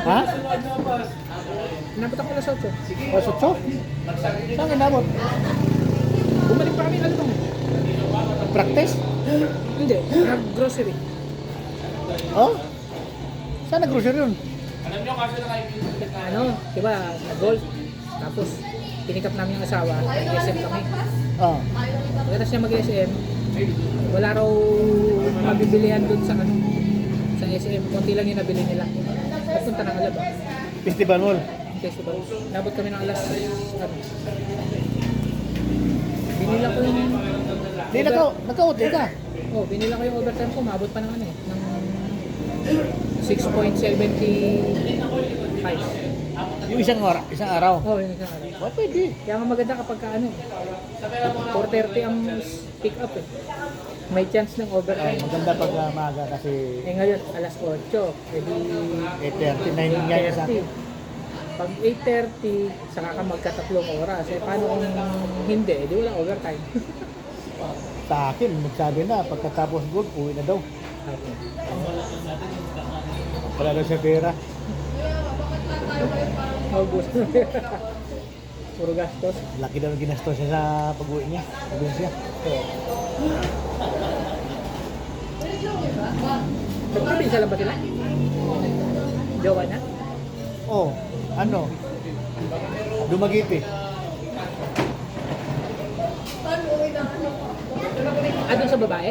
Ha? Inabot ako alas 8. Alas 8? Saan inabot? Bumalik pa kami, ano bang? Practice? Hindi, nag-grocery. Oh? Saan nag-grocery yun? Ano, diba, nag-golf. Tapos, pinikap namin yung asawa, nag-SM kami. Oh. Pagkatapos niya mag-SM, wala raw mabibilihan dun sa ano, sa SM. Konti lang yung nabili nila. At punta ng Alaba. Festival Mall. Festival. Nabot kami ng alas, ano. Binila ko yung... Di nagka-OT ka. Oh, binila ko yung overtime ko, maabot pa ng ano eh, ng 6.75. Yung isang araw. Oh, yun isang araw. Oh, pwede. Kaya nga maganda kapag ka, ano, 4:30 ang pick up eh. May chance ng Ay, overtime. maganda pag maaga kasi Eh ngayon, alas 8, edi 8:39 nga niya sa akin. 8:30. Pag 8:30, saka ka magkatatlong oras. Eh paano kung hindi? Edi wala overtime. Sa akin, nagsabi na, pagkatapos gold, uwi na daw. Wala daw siya pera. Maubos. Puro gastos. Laki daw ang ginastos siya sa pag-uwi niya. Sabi siya. Nagpapinsa lang ba sila? Jowa na? Oh, ano? Dumagiti. Ah, doon sa babae?